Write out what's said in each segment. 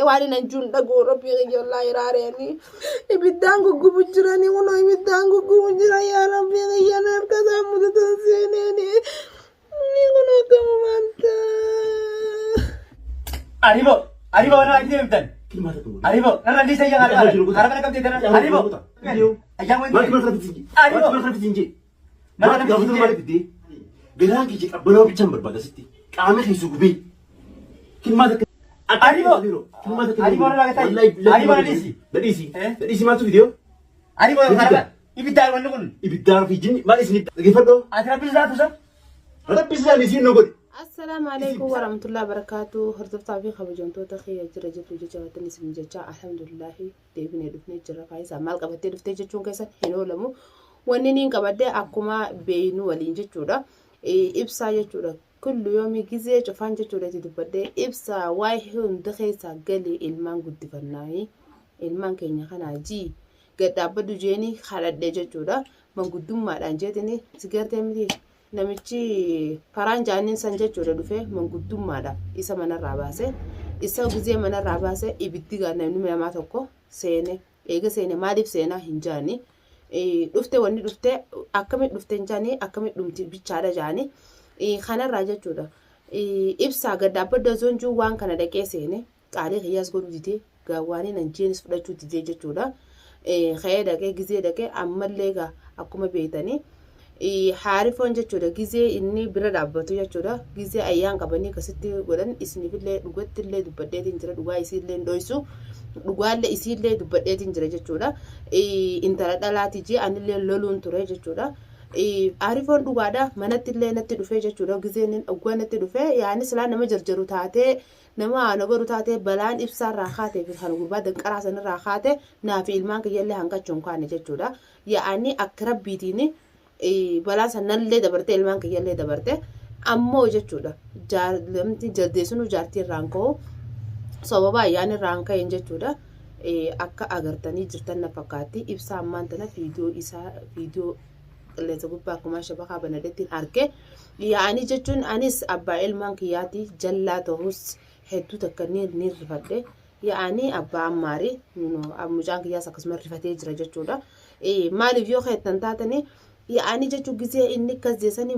waan nanjuun dhagoo rabbii qiyyallaa iraareen ibiddaan guggubu jiranii kunoo ibiddaan guggubu jira yaa rabbii qiyyana harkasaa mudatan seeneen ni kunoo gamu maanta Arriba wana ide mtan. Arriba nana lisa yang ada. Karena kam tidak ada. Arriba. Ayam ini. Mati masalah tinggi. Arriba. Mati masalah tinggi. Mana Mati gak betul malah tinggi. Gerang kiji abang kicam berbadas itu. Kami hisu gubi. Kilmata. Arriba. Kilmata. Arriba orang lagi tadi. Arriba lisi. Dari isi masuk video. Arriba karena ibidar mana pun. Ibidar fijin. Mari sini. Lagi foto. Ada pizza tu sah. Ada pizza di sini nobody. السلام عليكم ورحمة الله وبركاته هرتفت في خبجنتو تخي جرجت وجهة نسم جتا الحمد لله ديبني دفني جرا فايزا مال قبتي دفتي جتون كيسا هنو لمو وننين قبتي أكما بينو ولين جتودا إبسا جتودا كل يوم يجزي جفان جتودا تدبدي إبسا وايهون دخيسا قلي إلمان قد فناي إلمان كينيا خنا جي قد أبدو جيني خالد دي جتودا من قدوم ما لانجتني سيجرتي مدي namichi faranjaanin san jechuudha dhufe manguddummaadha isa manarraa baase isa gizee manarraa baase ibiddi namni namaa tokko seene eega seene maaliif seenaa hin jaani dhufte wanni dhufte akkamit dhufte hin jaani akkamit dhumti bichaadha jaani kanarraa jechuudha ibsaa gaddaabadda zonjuu waan kana dhaqee seene qaalee kiyyaas godhu dite gaawwaanii nan jeenis fudhachuu dite jechuudha kayee dhaqee gizee dhaqee ammallee akkuma beeytanii haarifoon jechuudha gizee inni bira dhaabbatu jechuudha gizee ayyaan qabanii akkasitti godhan isinifillee dhugattillee dubbadheetiin jira dhugaa isiillee dhoysu dhugaallee isiillee dubbadheetiin jira jechuudha intala dhalaati jee anillee loluun ture jechuudha haarifoon dhugaadha manattillee natti dhufee jechuudha gizeen dhugaa natti dhufee yaani silaa nama jarjaru taatee nama nagaru taatee balaan ibsaarraa kaatee fi kan gurbaa danqaraa sanirraa kaatee naafi ilmaan kiyyallee hanqachuun kaane jechuudha yaani akka rabbiitiin balaan sanallee dabarte ilmaan kiyyallee dabarte ammoo jechuudha jaalamti jaldeessinu jaartii irraan ka'u sababa ayyaan irraan ka'een jechuudha akka agartanii jirtan na fakkaatti ibsaa ammaan tana viidiyoo qilleensa gubbaa akkuma shabakaa banadattiin arge yaa'anii jechuun anis abbaa ilmaan kiyyaati jallaa ta'us hedduu takka ni rifadhe yaa'anii abbaa ammaarii mucaan kiyyaas akkasuma rifatee jira jechuudha maaliif yoo keettan taatanii yaani jechu gizee inni kasjeesanii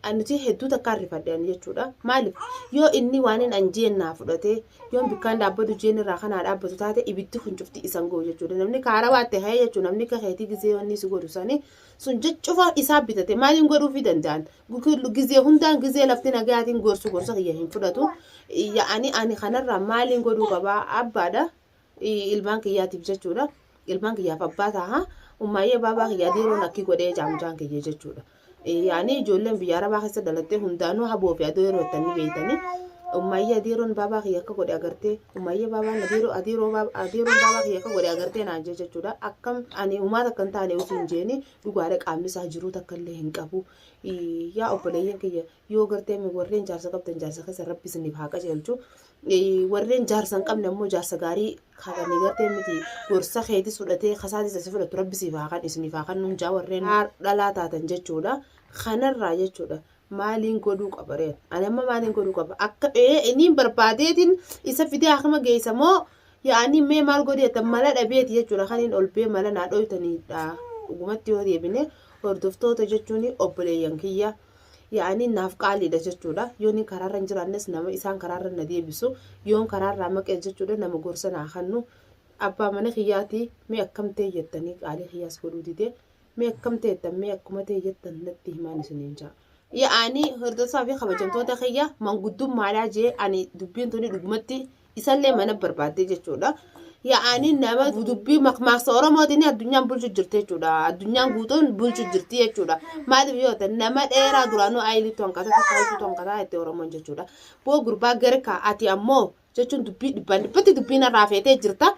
anuti hedduu takkaan rifadhan jechuudha maaliif yoo inni waanin anjeenaa fudhate yoo bikkaan dhaabbatu jeen irraa kanaa dhaabbatu taate ibiddi kun cufti isan goo jechuudha namni kaara waatte hayee jechuudha namni kaheetii gizee wanni si godhu sanii sun jechuufaa isaa bitate maaliin godhuufii danda'an gizee hundaan gizee lafti nagayaatiin gorsa kiyya hin fudhatu yaani ani kanarraa maaliin godhuu qabaa abbaadha ilmaan kiyyaatiif jechuudha ilmaan kiyyaaf abbaa ta'a ummaayee baabaa kiyyaa diiroo nakki godhee jaamjaan kiyya jechuudha yaani ijoolleen biyya arabaa keessa dhalattee hundaanuu haboo fi adoo yeroo itti beeytanii ummaayee diiroon baabaa kiyya akka godhe agartee ummaayee baabaan diiroon baabaa kiyya akka godhe agartee naan jechuudha akkam ani uumaa takkan taane osoo hin jeeni dhugaadha qaamni isaa jiruu takka illee hin qabu yaa obboleeyyan kiyya yoo gartee warreen jaarsa qabdan jaarsa keessa rabbi isiniif haa qajeelchu warreen jaarsa hin qabne ammoo jaarsa gaarii kadhanii gartee miti gorsa keetis fudhatee kasaatis asi fudhatu rabbisiif haa kan isiniif haa kan nuunjaa warreen dhalaa taatan jechuudha kanarraa jechuudha maaliin godhuu qaba reen ani amma maaliin godhuu qaba akka inni barbaadeetiin isa fidee akkama geessa moo yaani mee maal godheetan mala dhabeeti jechuudha kaniin ol bee mala naa dhoytaniidha dhugumatti yoo deebine hordoftoota jechuun obboleeyyan kiyya yaani naaf qaaliidha jechuudha yoon karaarra hin jiraannes nama isaan karaarra na deebisu yoon karaarraa maqee jechuudha nama gorsa naa kannu abbaa mana kiyyaati mee akkam ta'e jettanii qaalii kiyyaas godhuu dide mee akkam ta'ettan mee akkuma ta'e jettan natti himaan isiniin jaa yaani hordofaa fi kabajamtoota kiyya manguddummaadhaa jee ani dubbiin tuni dhugumatti isallee mana barbaadde jechuudha yaani nama dubbii makmaaksa oromootiin addunyaan bulchu jirti jechuudha addunyaan guutuun bulchu jirti jechuudha maaliif yoo ta'e nama dheeraa duraanuu aayilii tonkataa itti oromoon jechuudha boo gurbaa garka ati ammoo jechuun dubbii dhibbatti dubbiin irraa feetee jirta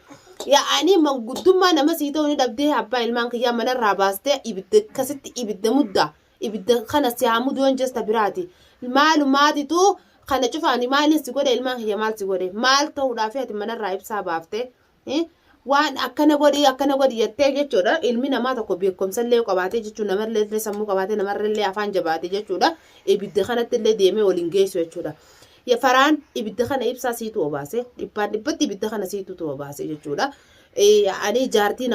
yaani manguddummaa nama sii ta'uu ni dhabdee abbaa ilmaan kiyyaa manarraa baastee ibidda akkasitti ibidda muddaa ibidda kana siyaamu doon jesta biraati maalumaatitu kana cufaani maaliin si godhe ilmaan kiyya maal si godhe maal ta'uudhaaf ati manarraa ibsaa baaftee waan akkana godhi jettee jechuudha ilmi namaa tokko beekumsallee qabaatee jechuudha namarraa sammuu qabaatee namarraa afaan jabaatee jechuudha ibidda kanatti illee deemee waliin geessu jechuudha ya faraan ibidda kana ibsaa siitu obaase dhibbaan dhibbatti ibidda kana siitu obaase jechuudha ani jaartii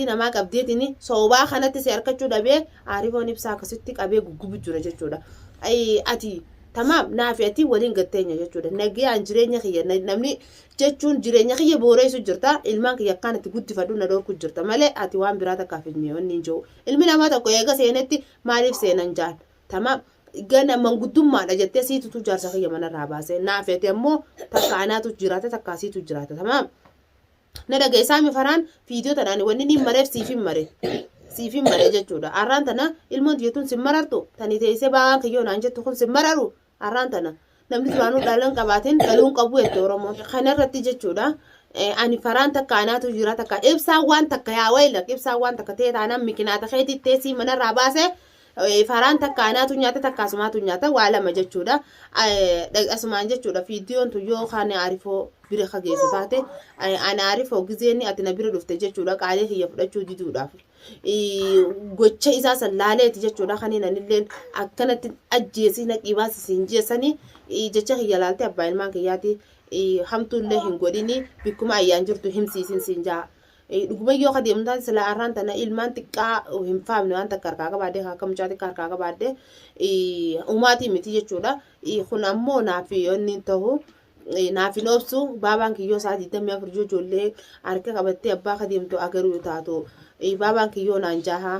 namaa qabdeetini soobaa kanatti si harkachuu dhabee aarifoon ibsaa akkasitti qabee guggubu jira jechuudha ati tamaam naafi ati waliin gatteenya jechuudha nagayaan jireenya kiyya namni jechuun jireenya kiyya booreessu jirta ilmaan kiyya akkaan itti guddifadhu na dhorku jirta malee ati waan biraa takkaaf hin mi'oonni hin jiru ilmi namaa tokko eega seenetti maaliif seenan jaan tamaam gana manguddummaadha jettee siitutu jaarsa kiyya manarraa baase naafi ati ammoo takka anaatu jiraata takka siitu jiraata tamaam na dhageessaa mi faraan viidiyoo tanaan wanni ni mareef siifin mare jechuudha arraan tana ilmoon jechuun sin marartu tani teessee baawaan kiyyoo naan jettu kun sin mararu arraan tana namni duraanuu dhaalan qabaatiin dhaluun qabu jettee oromoon kanarratti jechuudha ani faraan takka anaatu jira takka ibsaan waan takka yaa wayilak ibsaan waan takka ta'e taanaan mikinaata keetii teessii manarraa baase faraan takka anaatu nyaata takka asumaatu nyaata waa lama jechuudha asumaan jechuudha viidiyoon tu yoo kaan aarifoo bira kageessu taate ana aarifoo gizeeni ati na bira dhufte jechuudha qaalee kiyya fudhachuu diduudhaaf gocha isaa sallaaleeti jechuudha kaniin anilleen akkanatti ajjeesii na qibaas isin jeessanii jecha kiyya laalte abbaa ilmaan kiyyaati hamtuullee hin godhini bikkuma ayyaan jirtu himsiisin siin jaa dhuguma yoo kadeemtaan sila arraan tana ilmaan xiqqaa hin faamne waan takka harkaa qabaadde akka mucaa xiqqaa harkaa qabaadde umaatii miti jechuudha kun ammoo naafi yoonni ta'u naafi noobsu baabaan kiyyoo isaa 24 ijoollee harka qabattee abbaa kadeemtu agaruu taatu baabaan kiyyoo naan jaha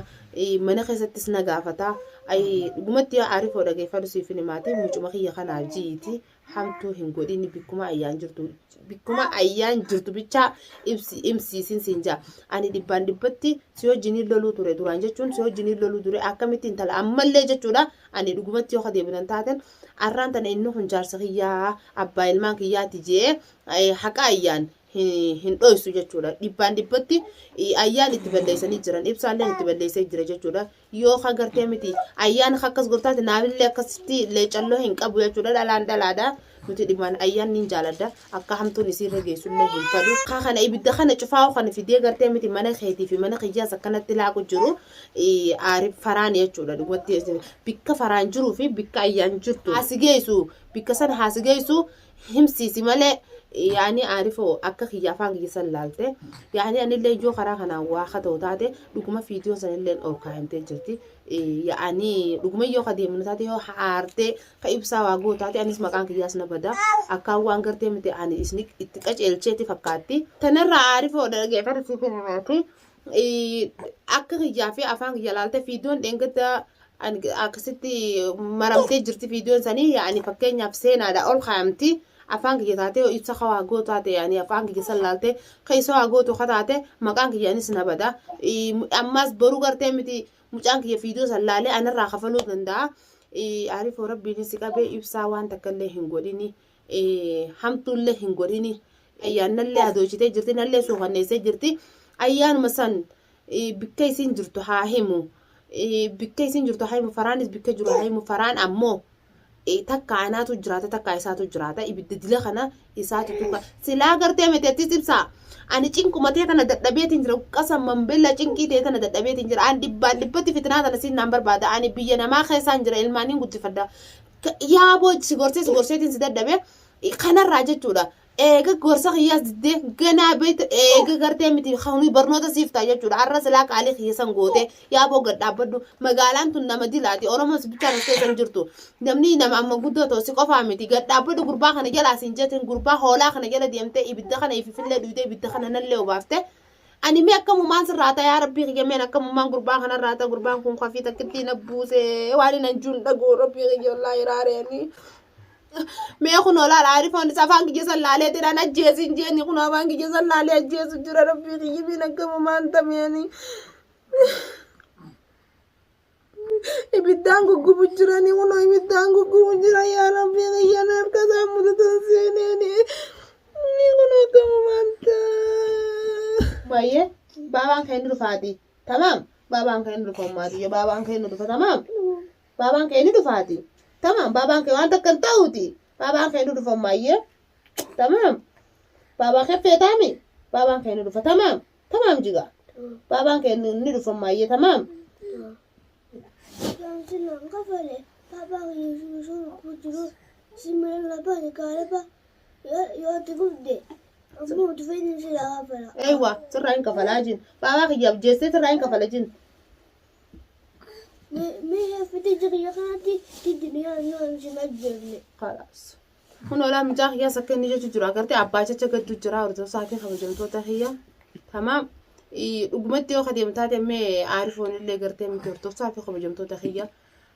mana keessattis na gaafata dhugumatti aarifoo dhageeffadhu siifin himaati mucuma kiyya kanaaf jiiti hamtuu hin godhini bikkuma ayyaan jirtu bicha ibsiisin siinja ani dhibbaan dhibbatti si wajjiniin loluu ture duraan jechuun si wajjiniin loluu ture akkamitti intala ammallee jechuudha ani dhugumatti yoo kadeebinan taaten arraan tana inni kun jaarsa kiyyaa abbaa ilmaan kiyyaati jee haqa ayyaan hin dhoysu jechuudha dhibbaan dhibbatti ayyaan itti balleessanii jiran ibsaalleen itti balleessee jira jechuudha yoo agartee miti ayyaan akkas gortaati naafillee akkasitti leecalloo hin qabu jechuudha dhalaan dhalaadha nuti dhibbaan ayyaan nin jaaladha akka hamtuun isiirra geessullee hin fadhu kana ibidda kana cufaa kana fidee gartee miti mana keetii fi mana kiyyaas akkanatti laaqu jiru aarif faraan jechuudha dhugatti bikka faraan jiruu fi bikka ayyaan jirtu haasigeessu bikka sana haasigeessu himsiisi malee yaani aarifoo akka kiyya afaan kiyya sallaalte yaani anillee yoo karaa kanaan waa kata'u taate dhuguma viidiyoo sanillee ol kaa'amtee jirti yaani dhuguma yoo kadeemnu taate yoo haartee ka ibsaa waa goo taate anis maqaan kiyyaas na bada akka waan gartee miti ani isni itti qaceelcheeti fakkaatti tanarraa aarifoo dhageeffatu siifinaati akka kiyyaa fi afaan kiyya laalte viidiyoon dheengata akkasitti maramtee jirti viidiyoon sanii yaani fakkeenyaaf seenaadha ol kaa'amti afaan kiyya taate ibsa kawaa goo taate yaani afaan kiyya sallaalte keessa waa gootu kataate maqaan kiyyaanis na bada ammas boruu gartee miti mucaan kiyya viidiyoo sallaalee anarraa kafaluu danda'a aarifoo rabbiin si qabee ibsaa waan takkallee hin godhini hamtuullee hin godhini ayyaannallee adochitee jirti nallee suukanneessee jirti ayyaanuma san bikka isin jirtu haa himu faraanis bikka jiru haa himu faraan ammoo takka anaatu jiraata takka isaatu jiraata ibidda dila kana isaatu tukka silaa gartee meteettis ibsaa ani cinqumatee tana dadhabeetiin jira qasamman bella cinqii ta'e tana dadhabeetiin jira ani dhibbaan dhibbatti fitnaa tana siin naan barbaada ani biyya namaa keessaan jira ilmaaniin guddifadha yaaboo si gorseetiin si dadhabe kanarraa jechuudha eega gorsa kiyyaas diddee ganaa beet eega gartee miti hawni barnoota siiftaa jechuudha arra silaa qaalii kiyyasan goote yaaboo gad dhaabbaddu magaalaan tun nama dilaati oromoos bichaan keessan jirtu namni nama amma guddoo ta'u si qofaa miti gad dhaabbaddu gurbaa kana jalaa siin jetin gurbaa hoolaa kana jala deemtee ibidda kana ififillee dhuytee ibidda kana nallee obaafte ani mee akkamumaan sirraata yaa rabbii kiyya meen akkamumaan gurbaa kana irraata gurbaan kun kafii takkitti na buusee waan hin anjuun dhagoo rabbii kiyya wallaahi iraareeni mee kun olaal aarifoon afaan kiyya sallaalee tidhaan ajjeesin jeeni kun afaan kiyya sallaalee ajjeesu jira rabbii kiyya meen akkamumaan tameeni ibiddaan guggubu jirani kunoo ibiddaan guggubu jira yaa rabbii kiyya harka isaa mudatan seeneeni ni kunoo akkamumaan baay'ee baabaan ka'ee ni dhufaati tamaam baabaan ka'ee ni dhufammaati yoo baabaan ka'ee ni dhufa tamaam baabaan ka'ee ni dhufaati tamaam baabaan ka'ee waan takkan ta'uuti baabaan ka'ee ni dhufammaayye tamaam baabaan ka'ee feetaami baabaan ka'ee ni dhufa tamaam tamaam jiga baabaan ka'ee ni dhufammaayye tamaam Simula la bani kalaba yo tigude. Amu tufeni sila hafala. ايوه سرعين كفلاجين بابا خياب جيسي سرعين كفلاجين Me في تجري خانتي تدنيا نون جمجرني. خلاص هنا لا مجاك يا سكن نيجي تجرا كرتي أباجة تجد تجرا ورد ساكن خبجون توتا تمام رقمتي وخدي متاتي ما عارفون اللي قرتي متورتو ساكن خبجون توتا هي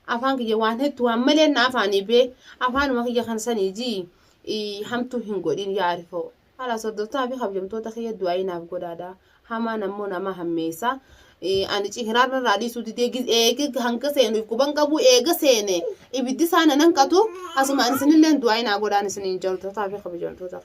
أفان كي جوان هتو عملين أفاني بي أفان ما هي خنساني جي همتو هنقولين يعرفوا خلاص ردتا في خبجون توتا هي دواينا بقودا هما نمونا ما هميسا ani cihirarra radi suti te giz ege hanka senu kuban kabu ege sene ibidi sana nan kato asuma an sinin len duai na godan sinin jolta ta fi khabi jolta